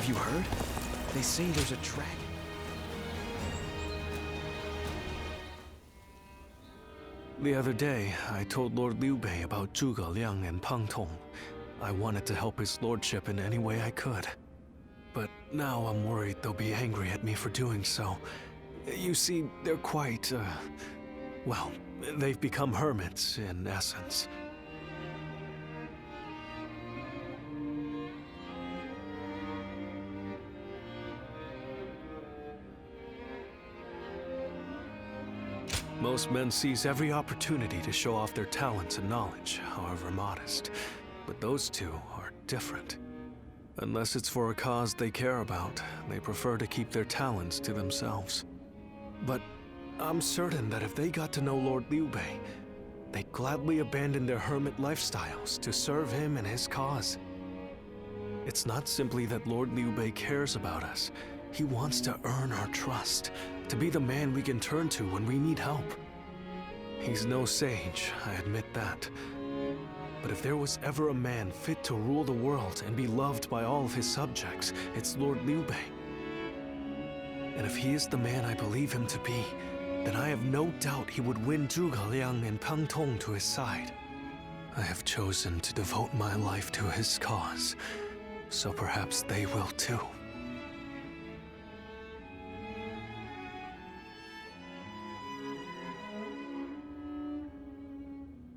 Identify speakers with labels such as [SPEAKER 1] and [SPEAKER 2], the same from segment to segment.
[SPEAKER 1] Have you heard? They say there's a dragon. The other day, I told Lord Liu Bei about Zhuge Liang and Pang Tong. I wanted to help his lordship in any way I could. But now I'm worried they'll be angry at me for doing so. You see, they're quite, well, they've become hermits, in essence. Most men seize every opportunity to show off their talents and knowledge, however modest. But those two are different. Unless it's for a cause they care about, they prefer to keep their talents to themselves. But I'm certain that if they got to know Lord Liu Bei, they'd gladly abandon their hermit lifestyles to serve him and his cause. It's not simply that Lord Liu Bei cares about us. He wants to earn our trust, to be the man we can turn to when we need help. He's no sage, I admit that. But if there was ever a man fit to rule the world and be loved by all of his subjects, it's Lord Liu Bei. And if he is the man I believe him to be, then I have no doubt he would win Zhuge Liang and Pang Tong to his side. I have chosen to devote my life to his cause, so perhaps they will too.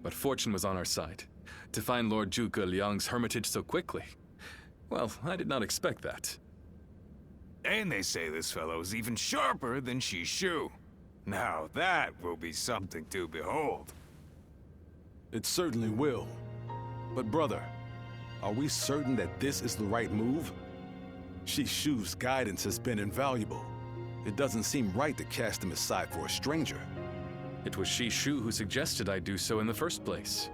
[SPEAKER 2] But fortune was on our side. To find Lord Zhuge Liang's hermitage so quickly. Well, I did not expect that.
[SPEAKER 3] And they say this fellow's even sharper than Shishu. Now that will be something to behold.
[SPEAKER 4] It certainly will. But brother, are we certain that this is the right move? Shishu's guidance has been invaluable. It doesn't seem right to cast him aside for a stranger.
[SPEAKER 2] It was Shishu who suggested I do so in the first place.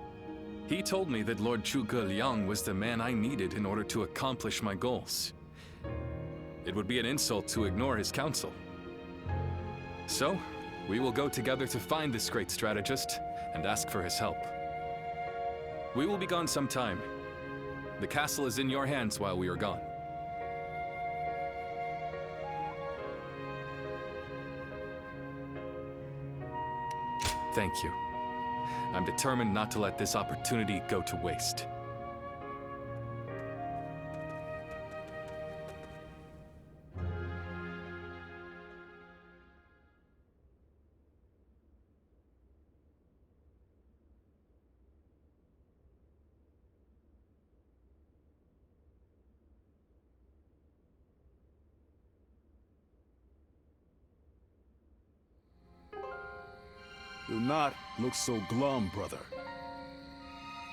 [SPEAKER 2] He told me that Lord Zhuge Liang was the man I needed in order to accomplish my goals. It would be an insult to ignore his counsel. So, we will go together to find this great strategist and ask for his help. We will be gone some time. The castle is in your hands while we are gone. Thank you. I'm determined not to let this opportunity go to waste.
[SPEAKER 4] Do not look so glum, brother.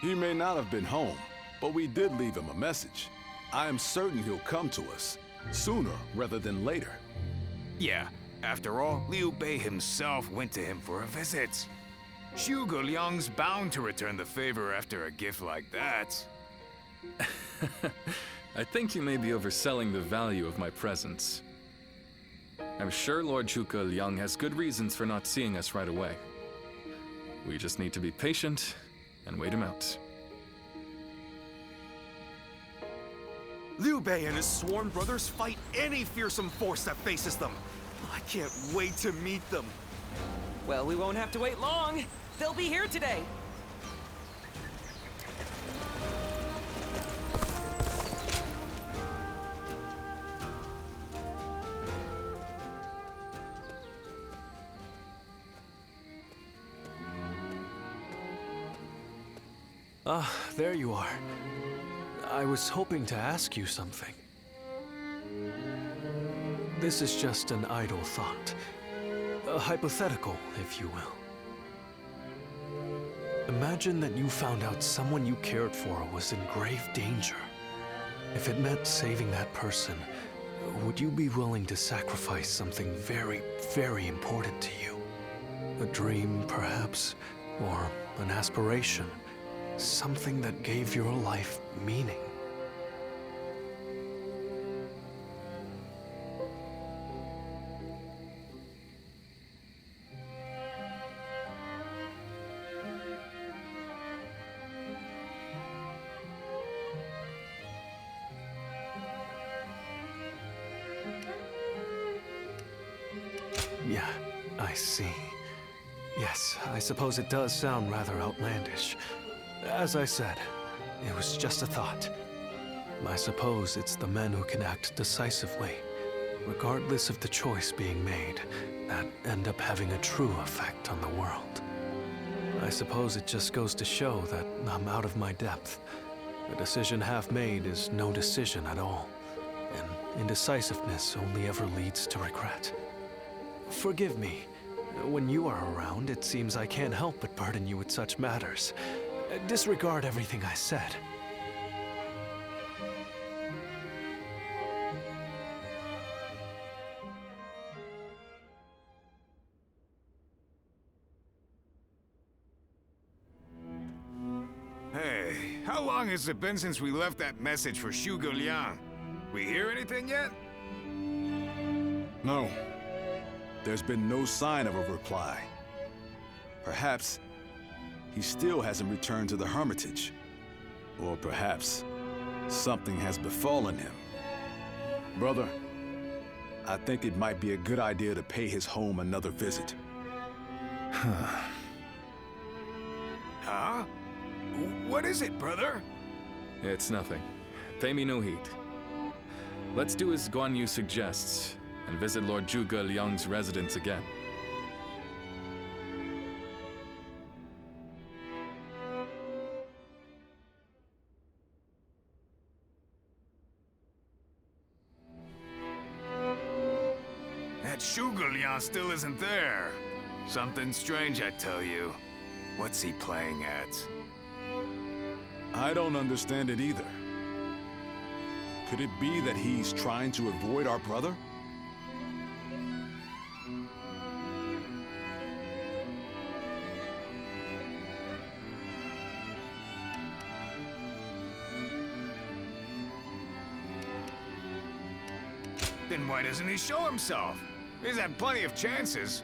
[SPEAKER 4] He may not have been home, but we did leave him a message. I am certain he'll come to us, sooner rather than later.
[SPEAKER 3] Yeah, after all, Liu Bei himself went to him for a visit. Zhuge Liang's bound to return the favor after a gift like that.
[SPEAKER 2] I think you may be overselling the value of my presence. I'm sure Lord Zhuge Liang has good reasons for not seeing us right away. We just need to be patient and wait him out.
[SPEAKER 5] Liu Bei and his sworn brothers fight any fearsome force that faces them. I can't wait to meet them.
[SPEAKER 6] Well, we won't have to wait long. They'll be here today.
[SPEAKER 1] Ah, there you are. I was hoping to ask you something. This is just an idle thought. A hypothetical, if you will. Imagine that you found out someone you cared for was in grave danger. If it meant saving that person, would you be willing to sacrifice something very, very important to you? A dream, perhaps, or an aspiration. Something that gave your life meaning. Yeah, I see. Yes, I suppose it does sound rather outlandish. As I said, it was just a thought. I suppose it's the men who can act decisively, regardless of the choice being made, that end up having a true effect on the world. I suppose it just goes to show that I'm out of my depth. A decision half made is no decision at all, and indecisiveness only ever leads to regret. Forgive me. When you are around, it seems I can't help but burden you with such matters. Disregard everything I said.
[SPEAKER 3] Hey, how long has it been since we left that message for Zhuge Liang? We hear anything yet?
[SPEAKER 4] No. There's been no sign of a reply. Perhaps he still hasn't returned to the Hermitage. Or perhaps something has befallen him. Brother, I think it might be a good idea to pay his home another visit.
[SPEAKER 3] Huh? What is it, brother?
[SPEAKER 2] It's nothing. Pay me no heed. Let's do as Guan Yu suggests, and visit Lord Zhuge Liang's residence again.
[SPEAKER 3] That Zhuge Liang still isn't there. Something strange, I tell you. What's he playing at?
[SPEAKER 4] I don't understand it either. Could it be that he's trying to avoid our brother?
[SPEAKER 3] Then why doesn't he show himself? He's had plenty of chances.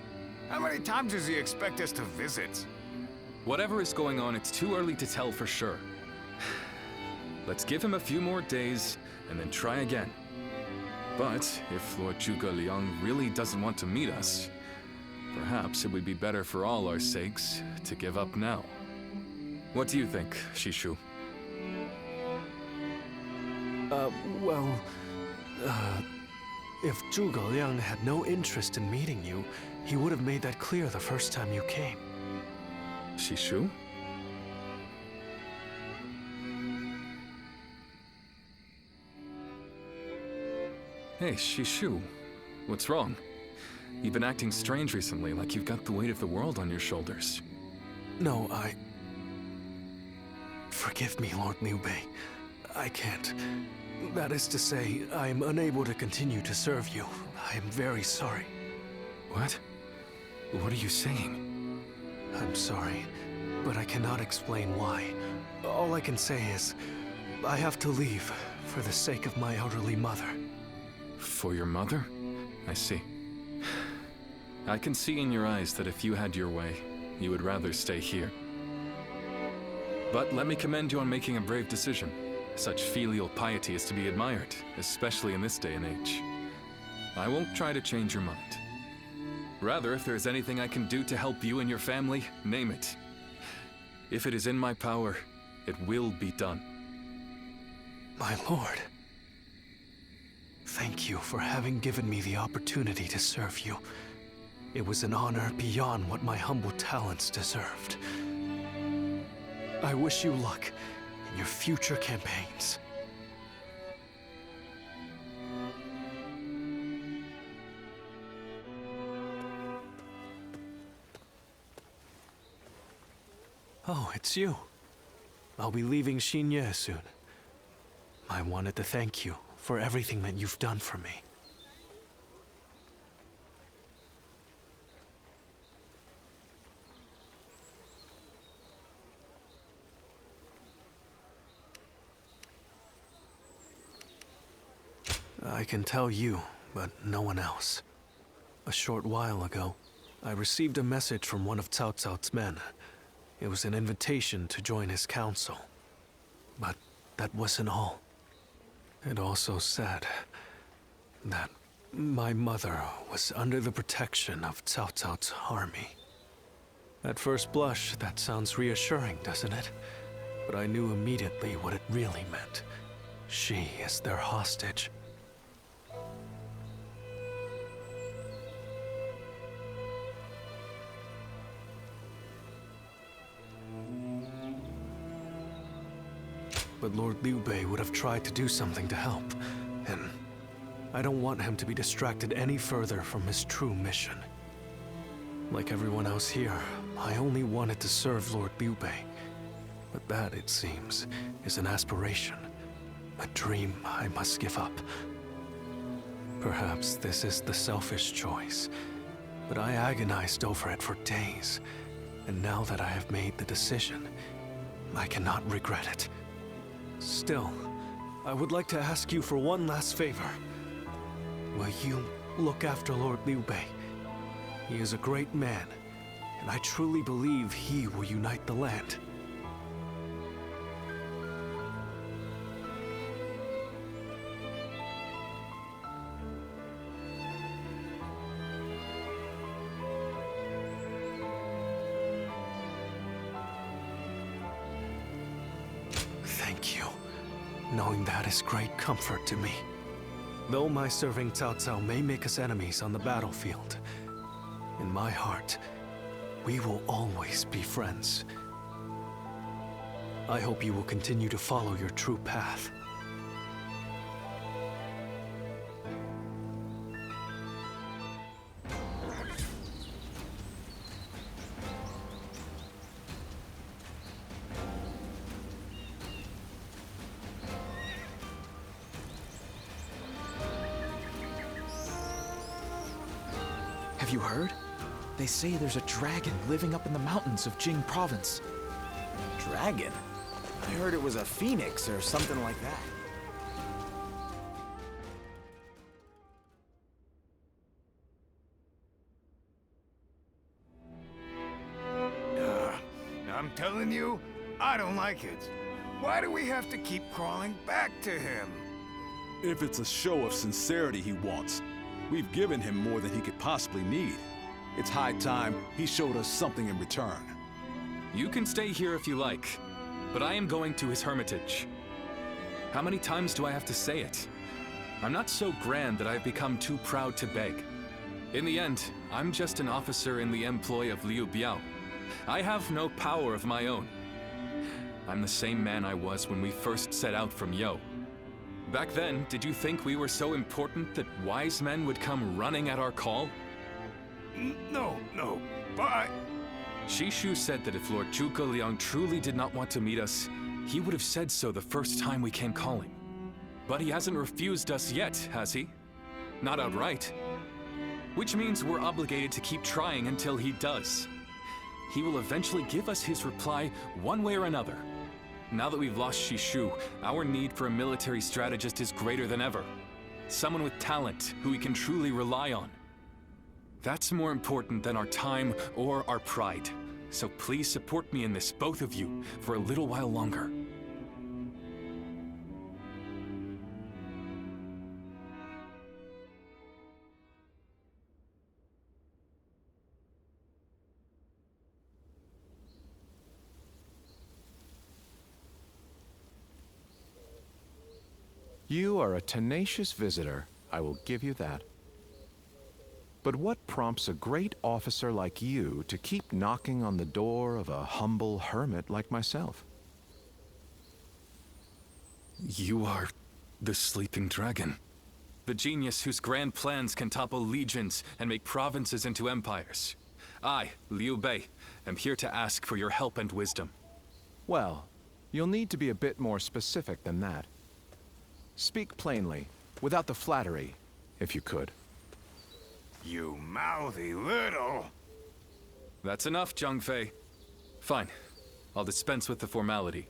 [SPEAKER 3] How many times does he expect us to visit?
[SPEAKER 2] Whatever is going on, it's too early to tell for sure. Let's give him a few more days, and then try again. But if Lord Zhuge Liang really doesn't want to meet us, perhaps it would be better for all our sakes to give up now. What do you think, Shishu?
[SPEAKER 1] If Zhuge Liang had no interest in meeting you, he would have made that clear the first time you came.
[SPEAKER 2] Shishu? Hey, Shishu. What's wrong? You've been acting strange recently, like you've got the weight of the world on your shoulders.
[SPEAKER 1] No, Forgive me, Lord Liu Bei. I can't. That is to say, I am unable to continue to serve you. I am very sorry.
[SPEAKER 2] What? What are you saying?
[SPEAKER 1] I'm sorry, but I cannot explain why. All I can say is, I have to leave for the sake of my elderly mother.
[SPEAKER 2] For your mother? I see. I can see in your eyes that if you had your way, you would rather stay here. But let me commend you on making a brave decision. Such filial piety is to be admired, especially in this day and age. I won't try to change your mind. Rather, if there is anything I can do to help you and your family, name it. If it is in my power, it will be done.
[SPEAKER 1] My lord. Thank you for having given me the opportunity to serve you. It was an honor beyond what my humble talents deserved. I wish you luck in your future campaigns. Oh, it's you. I'll be leaving Xinye soon. I wanted to thank you for everything that you've done for me. I can tell you, but no one else. A short while ago, I received a message from one of Cao Cao's men. It was an invitation to join his council. But that wasn't all. It also said that My mother was under the protection of Cao Cao's army. At first blush, that sounds reassuring, doesn't it? But I knew immediately what it really meant. She is their hostage. But Lord Liu Bei would have tried to do something to help, and I don't want him to be distracted any further from his true mission. Like everyone else here, I only wanted to serve Lord Liu Bei. But that, it seems, is an aspiration. A dream I must give up. Perhaps this is the selfish choice, but I agonized over it for days. And now that I have made the decision, I cannot regret it. Still, I would like to ask you for one last favor. Will you look after Lord Liu Bei? He is a great man, and I truly believe he will unite the land. Thank you. Knowing that is great comfort to me. Though my serving Cao Cao may make us enemies on the battlefield, in my heart, we will always be friends. I hope you will continue to follow your true path.
[SPEAKER 7] Have you heard? They say there's a dragon living up in the mountains of Jing province.
[SPEAKER 5] Dragon? I heard it was a phoenix or something like that.
[SPEAKER 3] I'm telling you, I don't like it. Why do we have to keep crawling back to him?
[SPEAKER 4] If it's a show of sincerity he wants, we've given him more than he could possibly need. It's high time he showed us something in return.
[SPEAKER 2] You can stay here if you like, but I am going to his hermitage. How many times do I have to say it? I'm not so grand that I've become too proud to beg. In the end, I'm just an officer in the employ of Liu Biao. I have no power of my own. I'm the same man I was when we first set out from Yo. Back then, did you think we were so important that wise men would come running at our call?
[SPEAKER 3] No, but...
[SPEAKER 2] Shishu said that if Lord Zhuge Liang truly did not want to meet us, he would have said so the first time we came calling. But he hasn't refused us yet, has he? Not outright. Which means we're obligated to keep trying until he does. He will eventually give us his reply one way or another. Now that we've lost Shishu, our need for a military strategist is greater than ever. Someone with talent who we can truly rely on. That's more important than our time or our pride. So please support me in this, both of you, for a little while longer.
[SPEAKER 8] You are a tenacious visitor, I will give you that. But what prompts a great officer like you to keep knocking on the door of a humble hermit like myself?
[SPEAKER 2] You are the sleeping dragon. The genius whose grand plans can topple legions and make provinces into empires. I, Liu Bei, am here to ask for your help and wisdom.
[SPEAKER 8] Well, you'll need to be a bit more specific than that. Speak plainly, without the flattery, if you could.
[SPEAKER 3] You mouthy little...
[SPEAKER 2] That's enough, Zhang Fei. Fine. I'll dispense with the formality.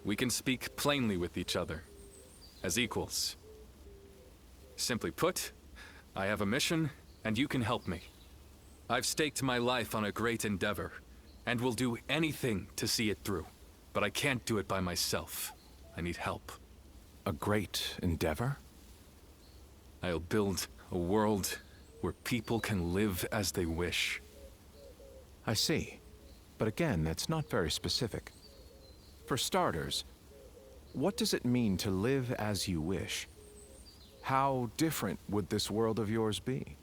[SPEAKER 2] We can speak plainly with each other, as equals. Simply put, I have a mission, and you can help me. I've staked my life on a great endeavor, and will do anything to see it through. But I can't do it by myself. I need help.
[SPEAKER 8] A great endeavor?
[SPEAKER 2] I'll build a world where people can live as they wish.
[SPEAKER 8] I see. But again, that's not very specific. For starters, what does it mean to live as you wish? How different would this world of yours be?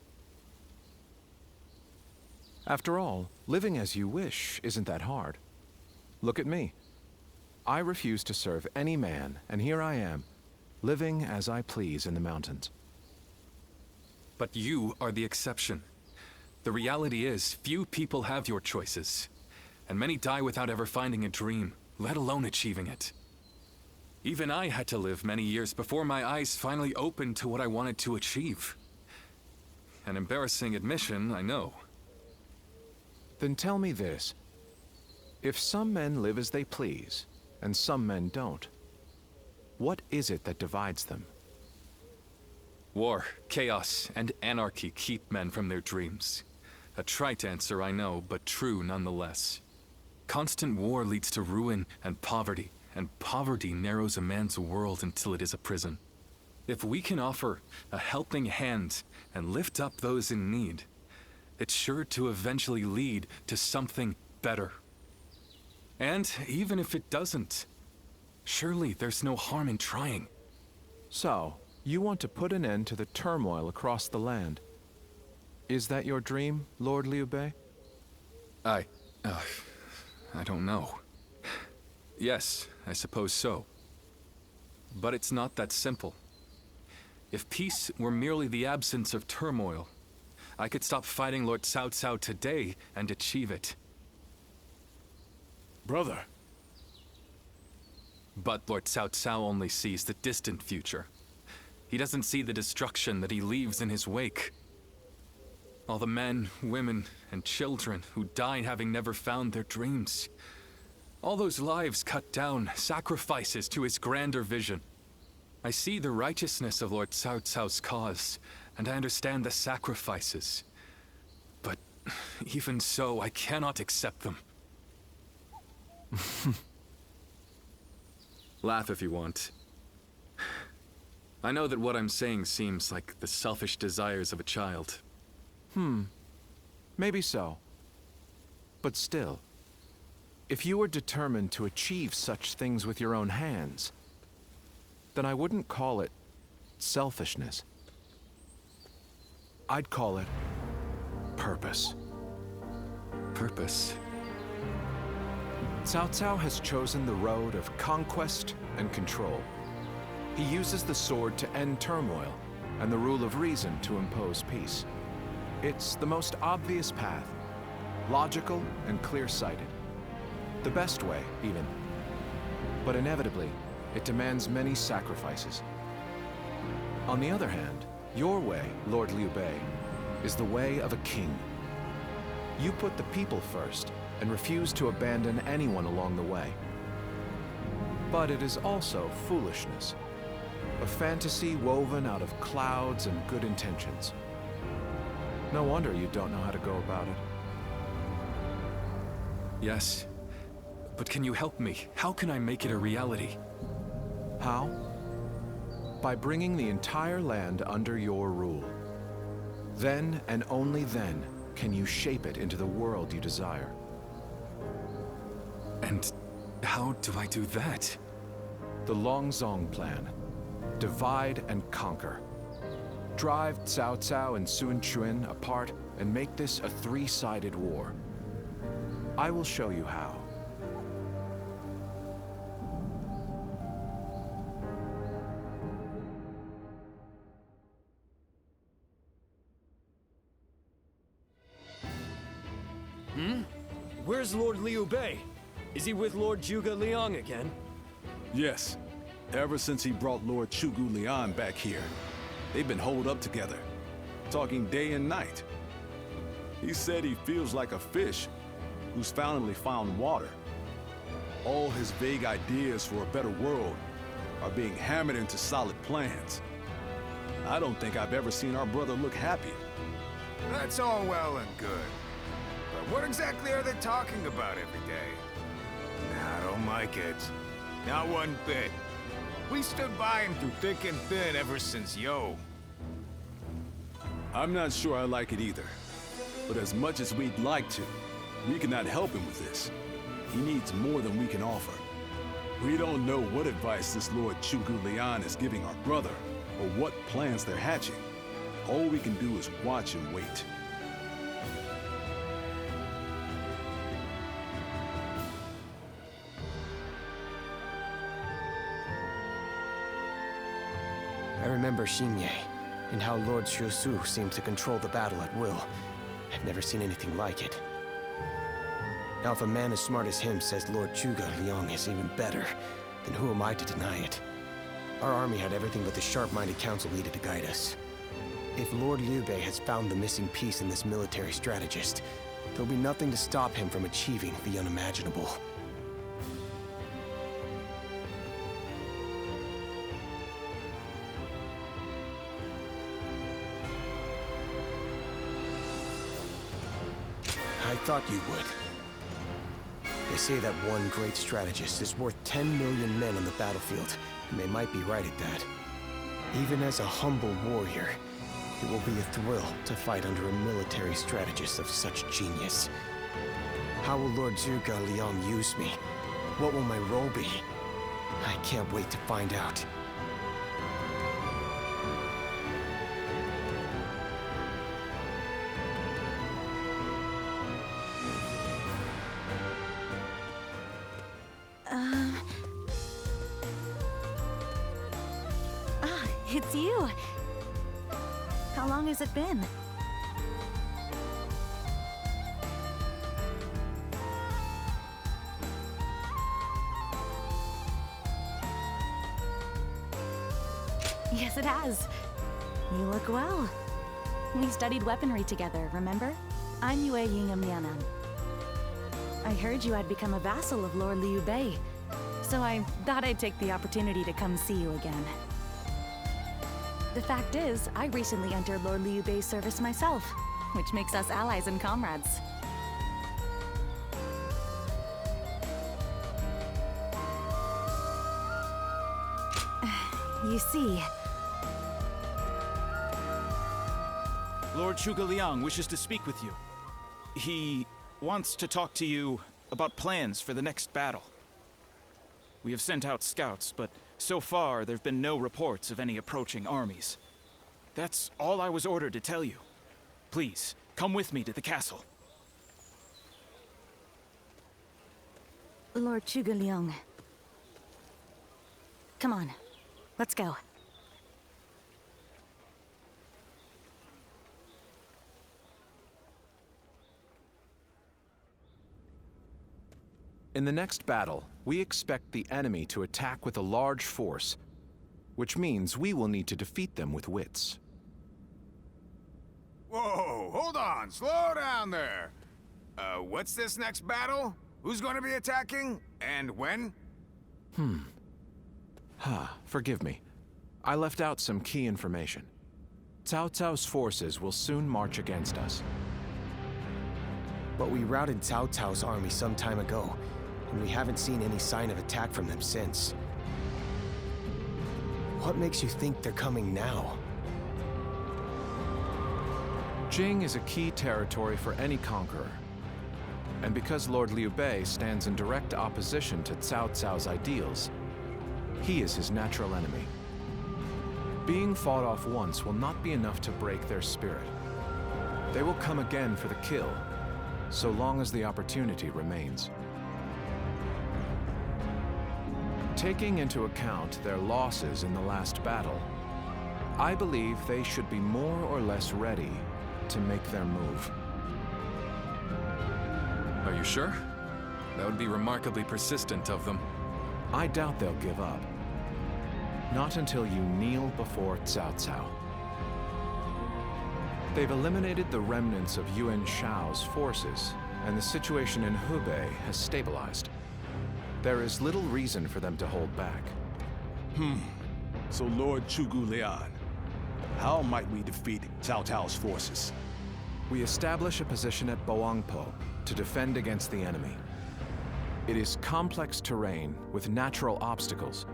[SPEAKER 8] After all, living as you wish isn't that hard. Look at me. I refuse to serve any man, and here I am, living as I please in the mountains.
[SPEAKER 2] But you are the exception. The reality is, few people have your choices, and many die without ever finding a dream, let alone achieving it. Even I had to live many years before my eyes finally opened to what I wanted to achieve. An embarrassing admission, I know.
[SPEAKER 8] Then tell me this. If some men live as they please, and some men don't, what is it that divides them?
[SPEAKER 2] War, chaos, and anarchy keep men from their dreams. A trite answer, I know, but true nonetheless. Constant war leads to ruin and poverty narrows a man's world until it is a prison. If we can offer a helping hand and lift up those in need, it's sure to eventually lead to something better. And even if it doesn't, surely there's no harm in trying.
[SPEAKER 8] So, you want to put an end to the turmoil across the land. Is that your dream, Lord Liu Bei?
[SPEAKER 2] I don't know. Yes, I suppose so. But it's not that simple. If peace were merely the absence of turmoil, I could stop fighting Lord Cao Cao today and achieve it.
[SPEAKER 4] Brother.
[SPEAKER 2] But Lord Cao Cao only sees the distant future. He doesn't see the destruction that he leaves in his wake. All the men, women, and children who died having never found their dreams. All those lives cut down, sacrifices to his grander vision. I see the righteousness of Lord Cao Cao's cause, and I understand the sacrifices. But even so, I cannot accept them. Laugh if you want. I know that what I'm saying seems like the selfish desires of a child.
[SPEAKER 8] Maybe so. But still, if you were determined to achieve such things with your own hands, then I wouldn't call it selfishness. I'd call it purpose.
[SPEAKER 2] Purpose.
[SPEAKER 8] Cao Cao has chosen the road of conquest and control. He uses the sword to end turmoil, and the rule of reason to impose peace. It's the most obvious path, logical and clear-sighted. The best way, even. But inevitably, it demands many sacrifices. On the other hand, your way, Lord Liu Bei, is the way of a king. You put the people first, and refuse to abandon anyone along the way. But it is also foolishness. A fantasy woven out of clouds and good intentions. No wonder you don't know how to go about it.
[SPEAKER 2] Yes, but can you help me? How can I make it a reality?
[SPEAKER 8] How? By bringing the entire land under your rule. Then, and only then, can you shape it into the world you desire.
[SPEAKER 2] And how do I do that?
[SPEAKER 8] The Longzong plan. Divide and conquer. Drive Cao Cao and Sun Quan apart and make this a three-sided war. I will show you how.
[SPEAKER 9] Where's Lord Liu Bei? Is he with Lord Zhuge Liang again?
[SPEAKER 4] Yes. Ever since he brought Lord Zhuge Liang back here, they've been holed up together, talking day and night. He said he feels like a fish who's finally found water. All his vague ideas for a better world are being hammered into solid plans. I don't think I've ever seen our brother look happy.
[SPEAKER 3] That's all well and good. But what exactly are they talking about every day? I don't like it. Not one bit. We stood by him through thick and thin ever since Yo.
[SPEAKER 4] I'm not sure I like it either. But as much as we'd like to, we cannot help him with this. He needs more than we can offer. We don't know what advice this Lord Chugu Liang is giving our brother, or what plans they're hatching. All we can do is watch and wait.
[SPEAKER 9] I remember Xinye, and how Lord Xiusu seemed to control the battle at will. I've never seen anything like it. Now if a man as smart as him says Lord Zhuge Liang is even better, then who am I to deny it? Our army had everything but the sharp-minded council needed to guide us. If Lord Liu Bei has found the missing piece in this military strategist, there'll be nothing to stop him from achieving the unimaginable. I thought you would. They say that one great strategist is worth 10 million men on the battlefield, and they might be right at that. Even as a humble warrior, it will be a thrill to fight under a military strategist of such genius. How will Lord Zhuge Liang use me? What will my role be? I can't wait to find out.
[SPEAKER 10] It's you. How long has it been? Yes, it has. You look well. We studied weaponry together, remember? I'm Yue Yingham Lianan. I heard you had become a vassal of Lord Liu Bei, so I thought I'd take the opportunity to come see you again. The fact is, I recently entered Lord Liu Bei's service myself, which makes us allies and comrades. You see...
[SPEAKER 7] Lord Zhuge Liang wishes to speak with you. He wants to talk to you about plans for the next battle. We have sent out scouts, but so far there have been no reports of any approaching armies. That's all I was ordered to tell you. Please, come with me to the castle.
[SPEAKER 10] Lord Zhuge Liang. Come on, let's go.
[SPEAKER 8] In the next battle, we expect the enemy to attack with a large force, which means we will need to defeat them with wits.
[SPEAKER 3] Whoa, hold on, slow down there. What's this next battle? Who's gonna be attacking? And when?
[SPEAKER 8] Forgive me. I left out some key information. Cao Cao's forces will soon march against us.
[SPEAKER 9] But we routed Cao Cao's army some time ago, and we haven't seen any sign of attack from them since. What makes you think they're coming now?
[SPEAKER 8] Jing is a key territory for any conqueror. And because Lord Liu Bei stands in direct opposition to Cao Cao's ideals, he is his natural enemy. Being fought off once will not be enough to break their spirit. They will come again for the kill, so long as the opportunity remains. Taking into account their losses in the last battle, I believe they should be more or less ready to make their move.
[SPEAKER 2] Are you sure? That would be remarkably persistent of them.
[SPEAKER 8] I doubt they'll give up. Not until you kneel before Cao Cao. They've eliminated the remnants of Yuan Shao's forces, and the situation in Hubei has stabilized. There is little reason for them to hold back.
[SPEAKER 4] So Lord Chugu Liang, how might we defeat Cao Cao's forces?
[SPEAKER 8] We establish a position at Boangpo to defend against the enemy. It is complex terrain with natural obstacles,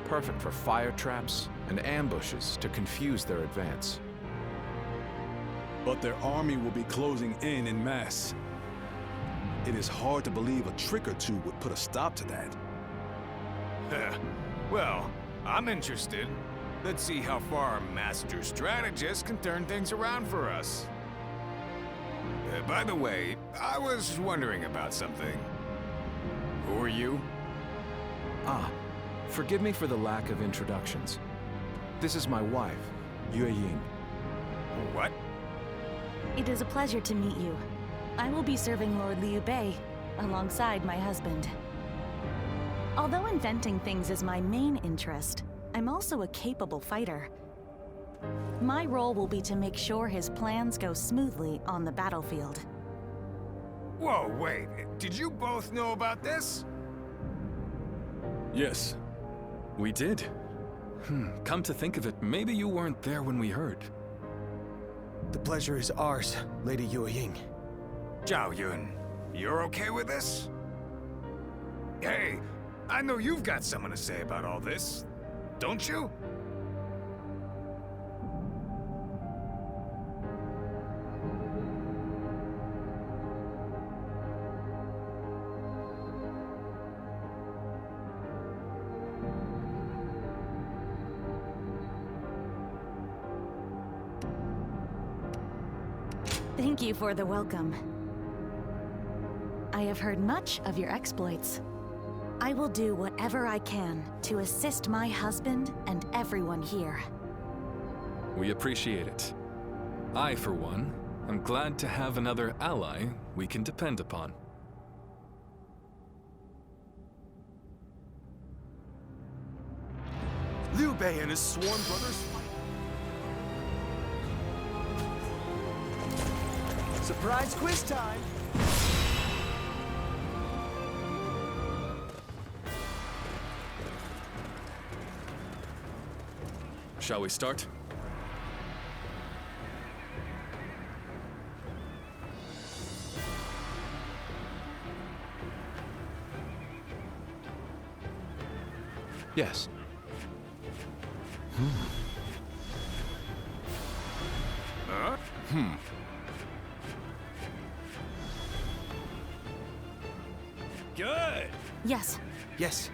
[SPEAKER 8] perfect for fire traps and ambushes to confuse their advance.
[SPEAKER 4] But their army will be closing in mass. It is hard to believe a trick or two would put a stop to that.
[SPEAKER 3] Well, I'm interested. Let's see how far our master strategist can turn things around for us. By the way, I was wondering about something. Who are you?
[SPEAKER 8] Ah, forgive me for the lack of introductions. This is my wife, Yue Ying.
[SPEAKER 3] What?
[SPEAKER 10] It is a pleasure to meet you. I will be serving Lord Liu Bei alongside my husband. Although inventing things is my main interest, I'm also a capable fighter. My role will be to make sure his plans go smoothly on the battlefield.
[SPEAKER 3] Whoa, wait. Did you both know about this?
[SPEAKER 4] Yes.
[SPEAKER 2] We did. Come to think of it, maybe you weren't there when we heard.
[SPEAKER 9] The pleasure is ours, Lady Yue Ying.
[SPEAKER 3] Zhao Yun, you're okay with this? Hey, I know you've got something to say about all this, don't you?
[SPEAKER 10] Thank you for the welcome. I have heard much of your exploits. I will do whatever I can to assist my husband and everyone here.
[SPEAKER 2] We appreciate it. I, for one, am glad to have another ally we can depend upon.
[SPEAKER 5] Liu Bei and his sworn brothers fight. Surprise quiz time!
[SPEAKER 2] Shall we start?
[SPEAKER 8] Yes.
[SPEAKER 3] Huh?
[SPEAKER 5] Good!
[SPEAKER 10] Yes.
[SPEAKER 9] Yes.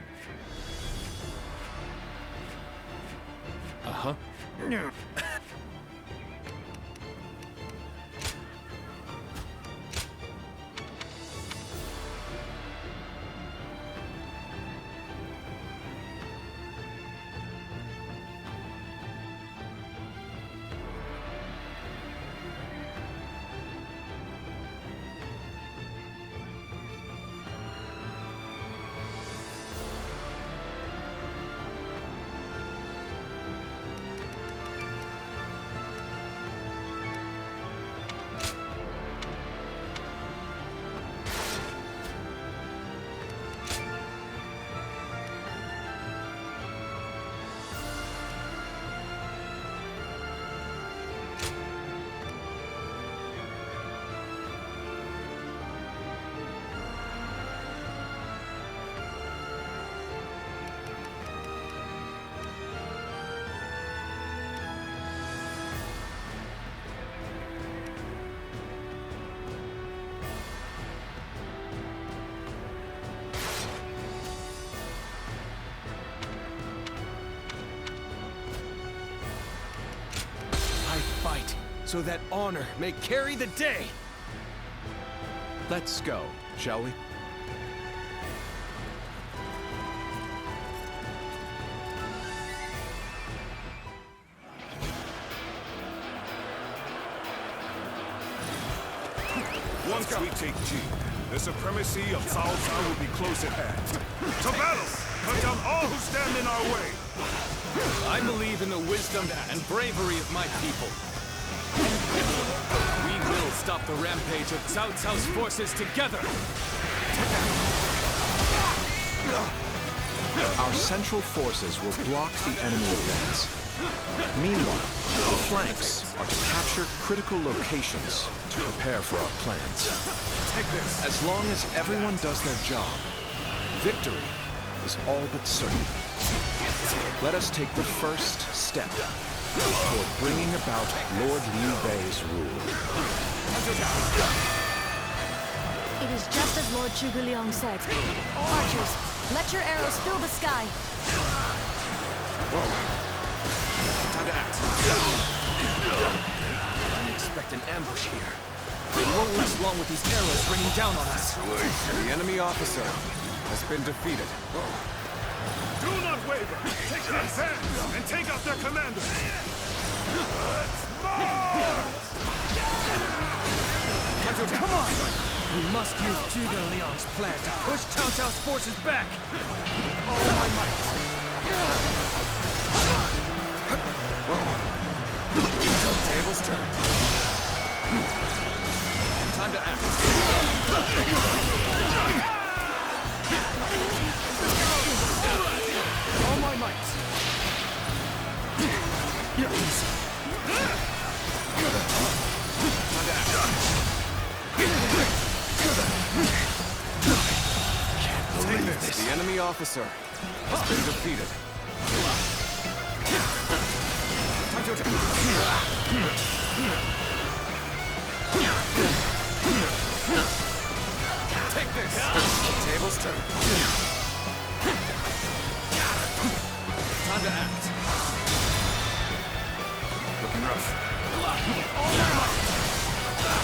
[SPEAKER 2] Uh-huh.
[SPEAKER 9] Fight, so that honor may carry the day!
[SPEAKER 8] Let's go, shall we?
[SPEAKER 5] Once we take Ji, the supremacy of Cao Cao will be close at hand. To battle! Cut down all who stand in our way!
[SPEAKER 7] I believe in the wisdom and bravery of my people. We will stop the rampage of Cao Cao's forces together!
[SPEAKER 8] Our central forces will block the enemy advance. Meanwhile, the flanks are to capture critical locations to prepare for our plans. As long as everyone does their job, victory is all but certain. Let us take the first step toward bringing about Lord Liu Bei's rule.
[SPEAKER 10] It is just as Lord Zhuge Liang said. Archers, let your arrows fill the sky.
[SPEAKER 5] Time to act. I expect an ambush here. We won't last long with these arrows raining down on us.
[SPEAKER 9] The enemy officer has been defeated.
[SPEAKER 3] Do not waver! Take their hands and take out their commander!
[SPEAKER 5] Come on! We must use Zhuge Liang's plan to push Cao Cao's forces back! All my might! Tables turned. Time to act. All my might! Time to act. Take this. The enemy officer has been defeated. Time to attack. Take this. Tables turn. Time to act. Looking rough. All my might.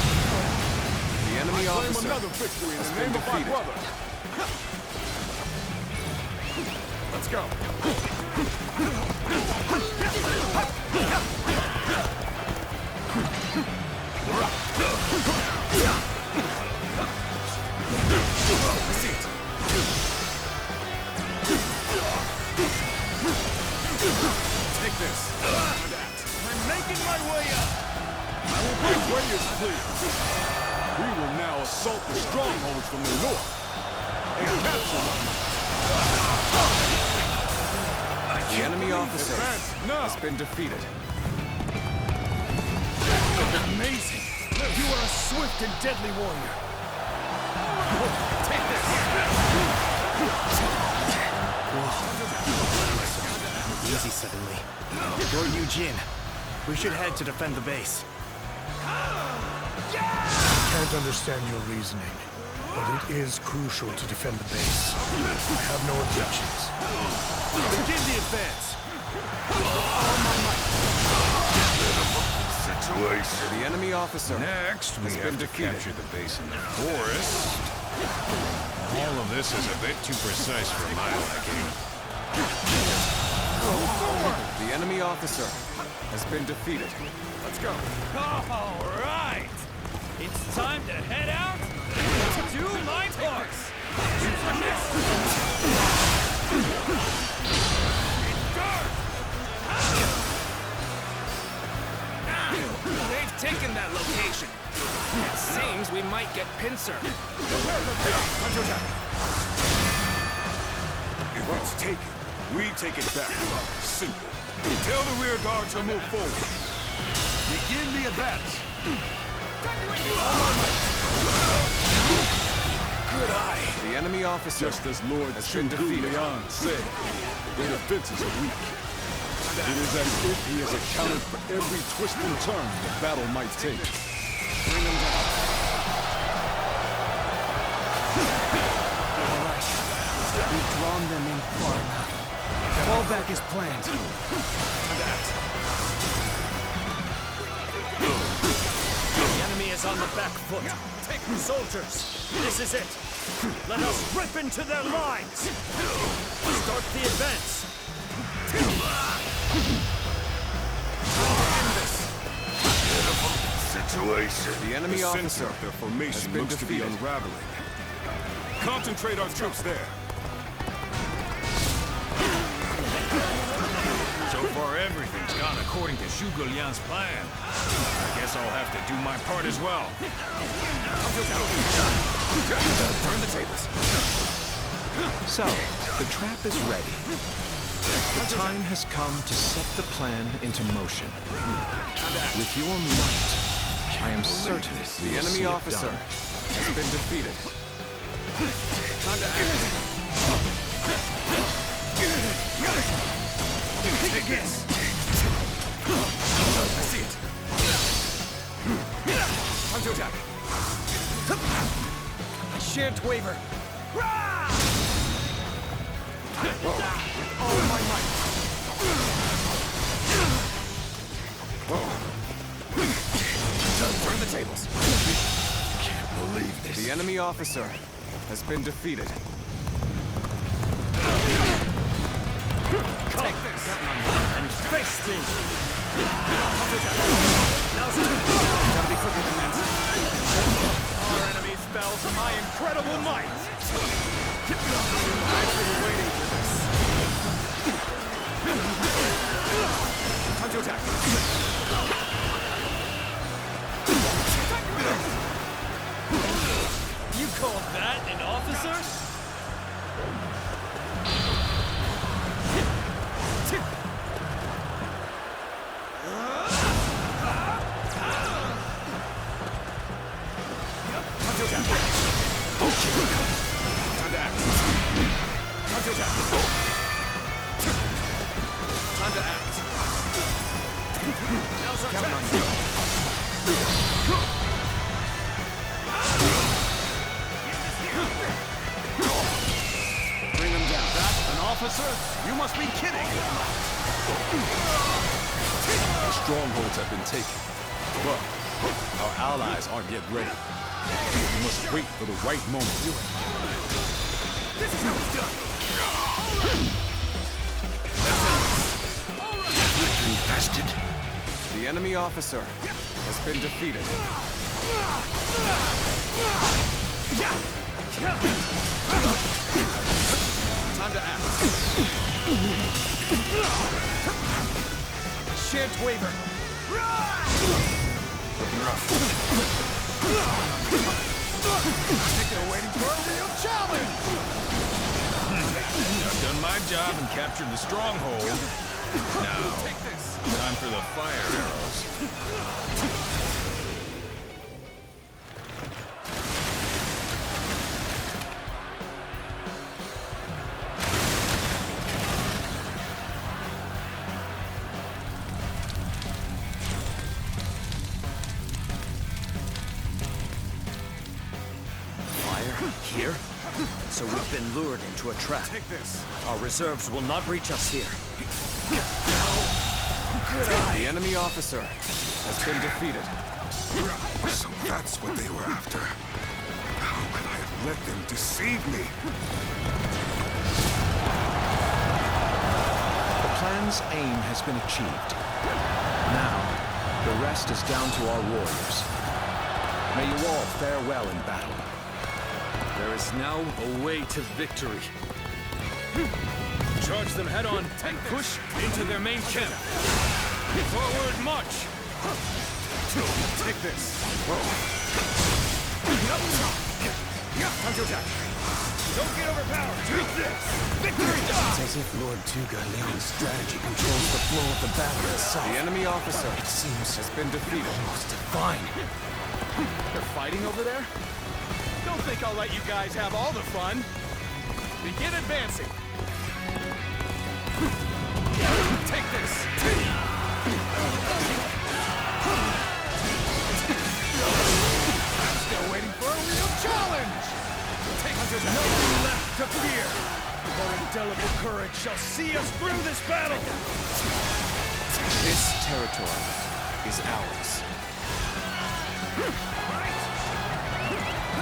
[SPEAKER 5] The enemy officer
[SPEAKER 4] Another victory in
[SPEAKER 9] has
[SPEAKER 4] the
[SPEAKER 9] been
[SPEAKER 4] name of my
[SPEAKER 9] defeated.
[SPEAKER 4] brother.
[SPEAKER 5] Let's go. Take this.
[SPEAKER 3] I'm making my way up!
[SPEAKER 4] The way is clear. We will now assault the strongholds from the north and capture them.
[SPEAKER 9] The enemy officer
[SPEAKER 4] now.
[SPEAKER 9] has been defeated.
[SPEAKER 3] Amazing! You are a swift and deadly warrior.
[SPEAKER 5] Take this.
[SPEAKER 11] Easy suddenly. Lord Eugene, we should head to defend the base.
[SPEAKER 12] Can't understand your reasoning, but it is crucial to defend the base. I have no objections.
[SPEAKER 3] Begin the advance!
[SPEAKER 9] Situation. The enemy officer
[SPEAKER 3] Next, we
[SPEAKER 9] has
[SPEAKER 3] have
[SPEAKER 9] been
[SPEAKER 3] to
[SPEAKER 9] defeated.
[SPEAKER 3] capture the base in the forest. All of this is a bit too precise for my liking.
[SPEAKER 9] The enemy officer has been defeated.
[SPEAKER 5] Let's go.
[SPEAKER 3] All right! It's time to head out to do my part!
[SPEAKER 5] They've taken that location. It seems we might get pincer.
[SPEAKER 3] If it's taken, we take it back. Simple. Tell the rear guard to move forward. Begin the advance.
[SPEAKER 9] Good eye. The enemy officer
[SPEAKER 4] Just as Lord
[SPEAKER 9] has been
[SPEAKER 4] Zhuge
[SPEAKER 9] defeated.
[SPEAKER 4] Liang said, their defenses are weak. It is as if he has accounted for every twist and turn the battle might take.
[SPEAKER 5] Bring them down. All right. We've drawn them in far enough. Fall back as planned. Time to act.
[SPEAKER 11] The enemy is on the back foot. Soldiers, this is it. Let us rip into their lines. Start the advance.
[SPEAKER 3] Situation.
[SPEAKER 9] The enemy
[SPEAKER 3] The
[SPEAKER 9] officer
[SPEAKER 3] center of their
[SPEAKER 9] has
[SPEAKER 3] formation
[SPEAKER 9] been
[SPEAKER 3] looks to be
[SPEAKER 9] defeated.
[SPEAKER 3] unraveling. Concentrate our troops there. So far, everything's gone according to Zhuge Liang's plan. I guess I'll have to do my part as well.
[SPEAKER 9] Turn the tables.
[SPEAKER 8] So, the trap is ready. The time has come to set the plan into motion. With your might, I am certain
[SPEAKER 3] The enemy officer has been defeated. Time to act. Take this! I see it. Time to attack.
[SPEAKER 5] I shan't waver.
[SPEAKER 3] All of my might. Turn the tables.
[SPEAKER 5] Can't believe this.
[SPEAKER 3] The enemy officer has been defeated.
[SPEAKER 11] Take this and face me.
[SPEAKER 3] Gotta be quicker than that.
[SPEAKER 11] Our enemies fell to my incredible might.
[SPEAKER 3] I've been waiting for this. Time to attack.
[SPEAKER 11] You called that an officer?
[SPEAKER 3] Time to act. Now's our chance. Bring them down.
[SPEAKER 5] That an officer? You must be kidding!
[SPEAKER 4] The strongholds have been taken, but our allies aren't yet ready. We must wait for the right moment.
[SPEAKER 3] This is how it's done.
[SPEAKER 5] Bastard!
[SPEAKER 3] The enemy officer has been defeated. Time to act.
[SPEAKER 5] Shan't waver.
[SPEAKER 3] I think they're waiting for a real challenge.
[SPEAKER 13] I've done my job and captured the stronghold. Now,
[SPEAKER 3] Take this.
[SPEAKER 13] time for the fire arrows.
[SPEAKER 11] Here? So we've been lured into a trap.
[SPEAKER 3] Take this.
[SPEAKER 11] Our reserves will not reach us here.
[SPEAKER 3] The enemy officer has been defeated.
[SPEAKER 5] So that's what they were after. How could I have let them deceive me?
[SPEAKER 8] The plan's aim has been achieved. Now, the rest is down to our warriors. May you all fare well in battle.
[SPEAKER 2] There is now a way to victory. Charge them head on and push into their main camp. Forward march!
[SPEAKER 3] Take this. Time to attack.
[SPEAKER 11] Don't get overpowered! Take this! Victory!
[SPEAKER 9] It's as if Lord Zhuge Liang's strategy controls the flow of the battle itself.
[SPEAKER 3] The enemy officer
[SPEAKER 9] It seems
[SPEAKER 3] has been defeated.
[SPEAKER 9] almost divine.
[SPEAKER 11] They're fighting over there? Don't think I'll let you guys have all the fun. Begin advancing.
[SPEAKER 3] Take this.
[SPEAKER 11] I'm still waiting for a real challenge! Nothing left to fear! Our indelible courage shall see us through this battle!
[SPEAKER 3] This territory is ours.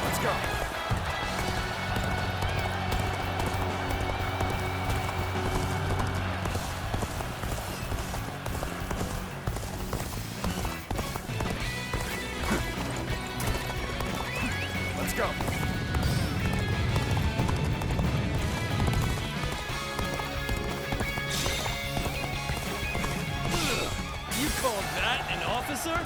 [SPEAKER 3] Let's go. Let's go.
[SPEAKER 11] You called that an officer?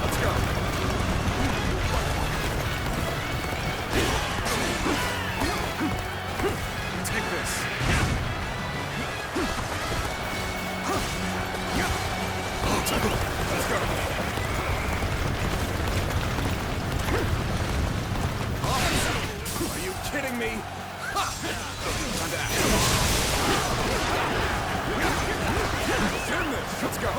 [SPEAKER 3] Let's go.
[SPEAKER 11] kidding me?
[SPEAKER 3] Let's go.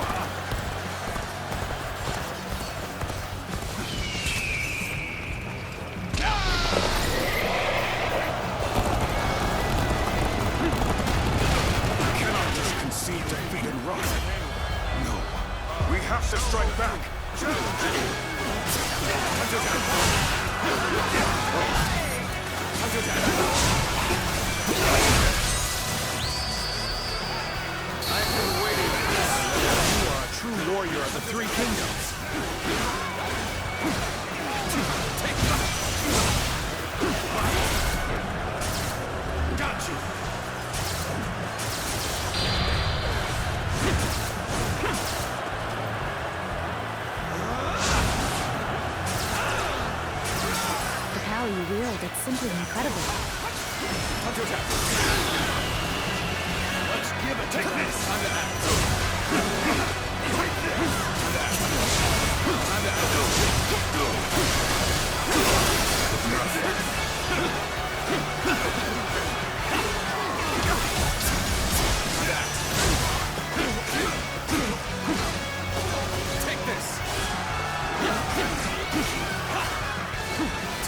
[SPEAKER 11] Cannot just concede defeat and run. No, we have to strike back.
[SPEAKER 3] I've been waiting for this. You are a true warrior of the Three Kingdoms.
[SPEAKER 11] Got you.
[SPEAKER 10] The power you wield, it's simply incredible.
[SPEAKER 11] Let's give it. Take this.
[SPEAKER 3] Take this.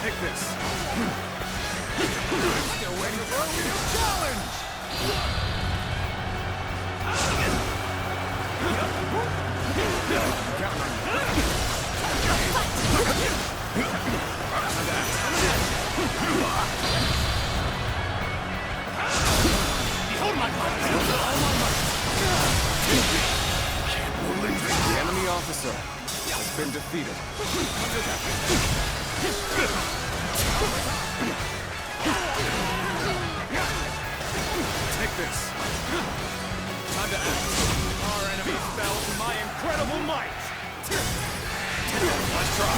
[SPEAKER 11] Take this.
[SPEAKER 3] Still waiting for a real challenge.
[SPEAKER 11] Behold my might.
[SPEAKER 3] The enemy officer has been defeated.
[SPEAKER 11] Take this. Time to act. Our enemy fell to my incredible might. Let's try.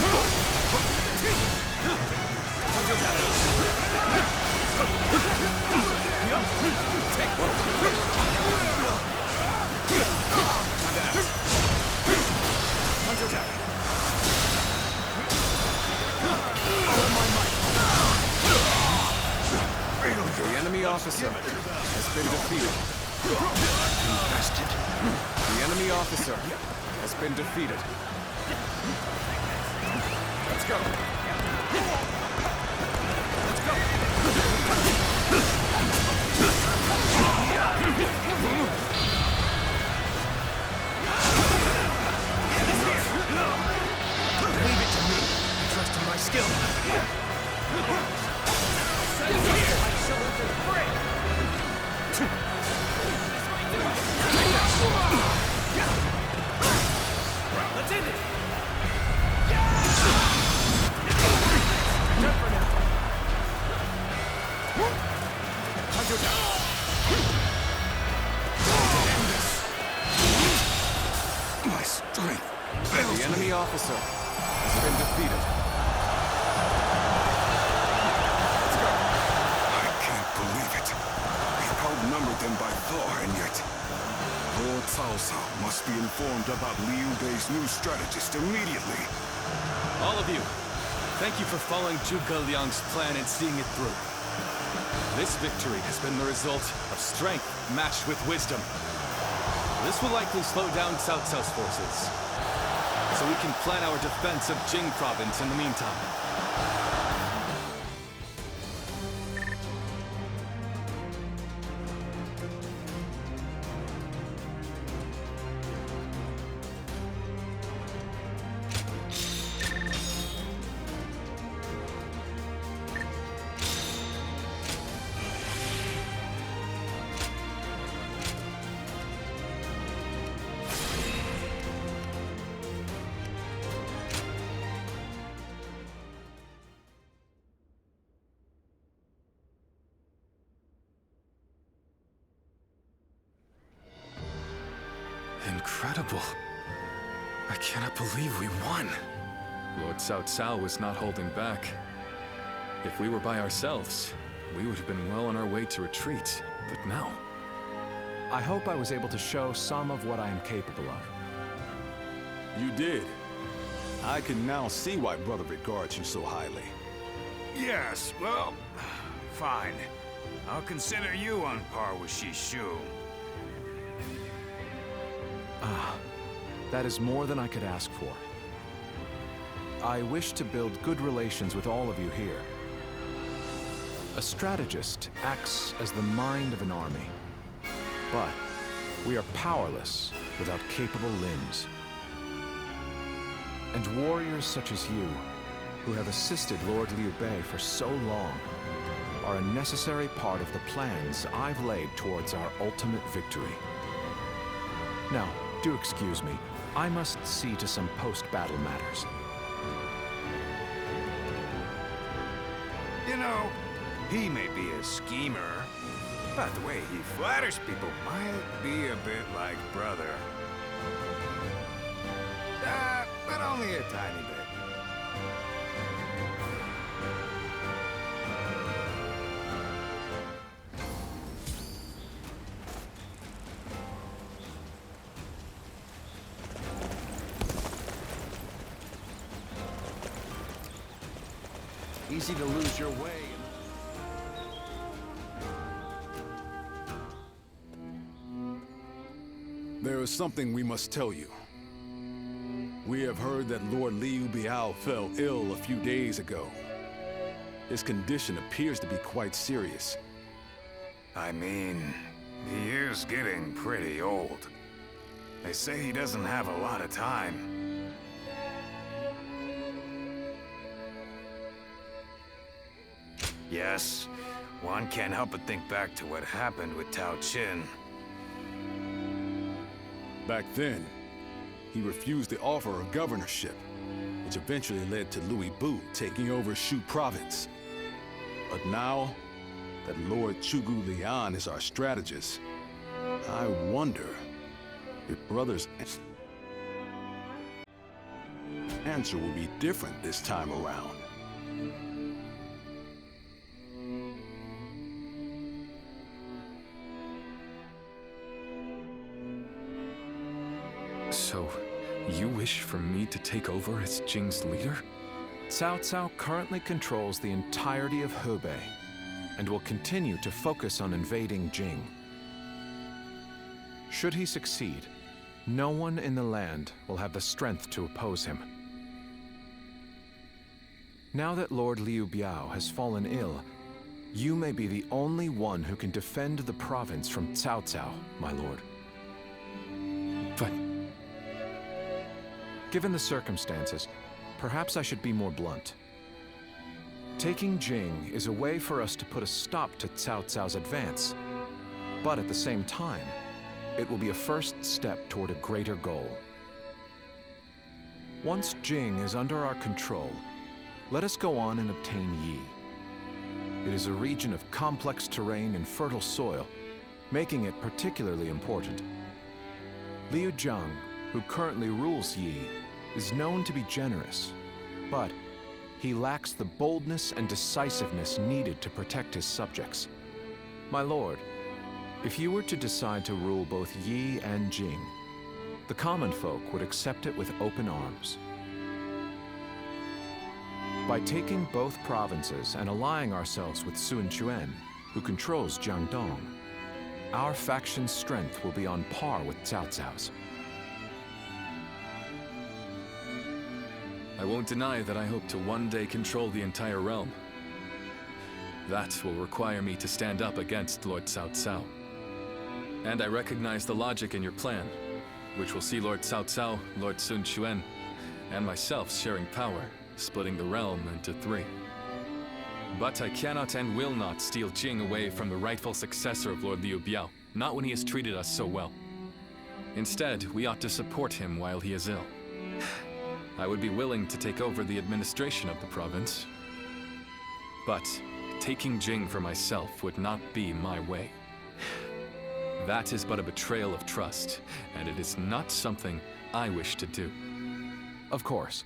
[SPEAKER 11] Take
[SPEAKER 3] The enemy officer has been defeated. The enemy officer has been defeated. Let's go.
[SPEAKER 11] Leave it to me. Trust in my skill. Let's end it. Done for now. Hunter down. End this.
[SPEAKER 3] My strength fails. The enemy officer has been defeated. Let's go. I can't believe it. We outnumbered them by far, and yet Lord Cao Cao must be informed about Liu Bei's new strategist immediately.
[SPEAKER 2] All of you, thank you for following Zhuge Liang's plan and seeing it through. This victory has been the result of strength matched with wisdom. This will likely slow down Cao Cao's forces, so we can plan our defense of Jing province in the meantime. Incredible. I cannot believe we won. Lord Cao Cao was not holding back. If we were by ourselves, we would have been well on our way to retreat. But now...
[SPEAKER 8] I hope I was able to show some of what I am capable of.
[SPEAKER 4] You did. I can now see why Brother regards you so highly.
[SPEAKER 3] Yes, well, Fine. I'll consider you on par with Shishu.
[SPEAKER 8] Ah, that is more than I could ask for. I wish to build good relations with all of you here. A strategist acts as the mind of an army, but we are powerless without capable limbs. And warriors such as you, who have assisted Lord Liu Bei for so long, are a necessary part of the plans I've laid towards our ultimate victory. Now, do excuse me. I must see to some post-battle matters.
[SPEAKER 3] You know, he may be a schemer, but the way he flatters people might be a bit like brother. But only a tiny bit.
[SPEAKER 11] Easy to lose your way.
[SPEAKER 4] There is something we must tell you. We have heard that Lord Liu Biao fell ill a few days ago. His condition appears to be quite serious.
[SPEAKER 3] I mean, he is getting pretty old. They say he doesn't have a lot of time. Yes, one can't help but think back to what happened with Tao Qin.
[SPEAKER 4] Back then, he refused the offer of governorship, which eventually led to Louis Bu taking over Shu province. But now that Lord Chugu Lian is our strategist, I wonder if brother's answer will be different this time around.
[SPEAKER 2] So, you wish for me to take over as Jing's leader?
[SPEAKER 8] Cao Cao currently controls the entirety of Hebei, and will continue to focus on invading Jing. Should he succeed, no one in the land will have the strength to oppose him. Now that Lord Liu Biao has fallen ill, you may be the only one who can defend the province from Cao Cao, my lord.
[SPEAKER 2] But
[SPEAKER 8] given the circumstances, perhaps I should be more blunt. Taking Jing is a way for us to put a stop to Cao Cao's advance, but at the same time, it will be a first step toward a greater goal. Once Jing is under our control, let us go on and obtain Yi. It is a region of complex terrain and fertile soil, making it particularly important. Liu Jiang, who currently rules Yi, is known to be generous, but he lacks the boldness and decisiveness needed to protect his subjects. My lord, if you were to decide to rule both Yi and Jing, the common folk would accept it with open arms. By taking both provinces and allying ourselves with Sun Quan, who controls Jiangdong, our faction's strength will be on par with Cao Cao's.
[SPEAKER 2] I won't deny that I hope to one day control the entire realm. That will require me to stand up against Lord Cao Cao. And I recognize the logic in your plan, which will see Lord Cao Cao, Lord Sun Quan, and myself sharing power, splitting the realm into 3. But I cannot and will not steal Jing away from the rightful successor of Lord Liu Biao, not when he has treated us so well. Instead, we ought to support him while he is ill. I would be willing to take over the administration of the province. But taking Jing for myself would not be my way. That is but a betrayal of trust, and it is not something I wish to do.
[SPEAKER 8] Of course.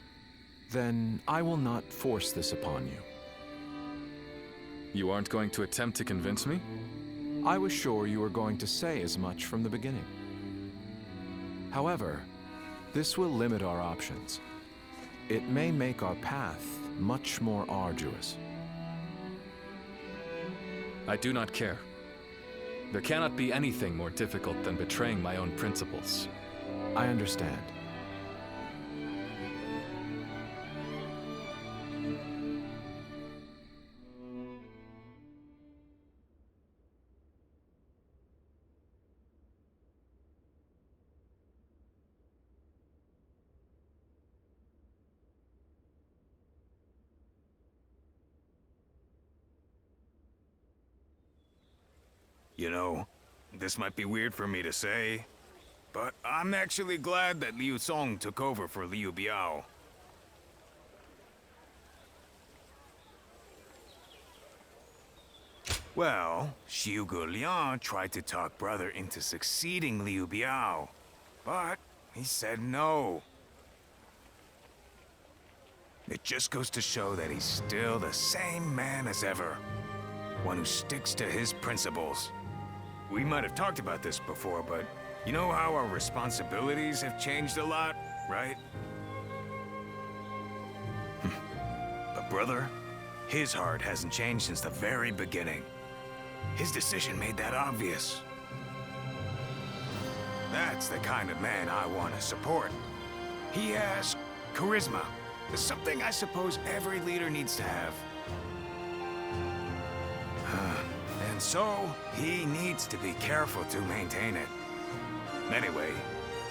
[SPEAKER 8] Then I will not force this upon you.
[SPEAKER 2] You aren't going to attempt to convince me?
[SPEAKER 8] I was sure you were going to say as much from the beginning. However, this will limit our options. It may make our path much more arduous.
[SPEAKER 2] I do not care. There cannot be anything more difficult than betraying my own principles.
[SPEAKER 8] I understand.
[SPEAKER 3] You know, this might be weird for me to say, but I'm actually glad that Liu Song took over for Liu Biao. Well, Xiu Liang tried to talk brother into succeeding Liu Biao, but he said no. It just goes to show that he's still the same man as ever. One who sticks to his principles. We might have talked about this before, but you know how our responsibilities have changed a lot, right? But brother, his heart hasn't changed since the very beginning. His decision made that obvious. That's the kind of man I want to support. He has charisma. Something I suppose every leader needs to have. And so, he needs to be careful to maintain it. Anyway,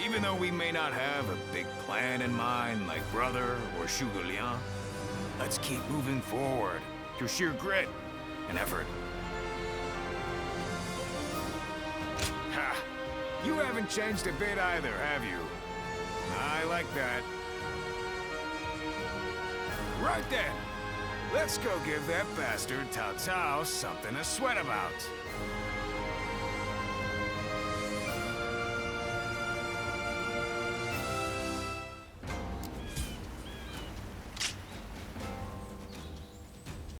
[SPEAKER 3] even though we may not have a big plan in mind like brother or Xiu Liang, let's keep moving forward through sheer grit and effort. Ha! You haven't changed a bit either, have you? I like that. Right then. Let's go give that bastard Cao Cao something to sweat about.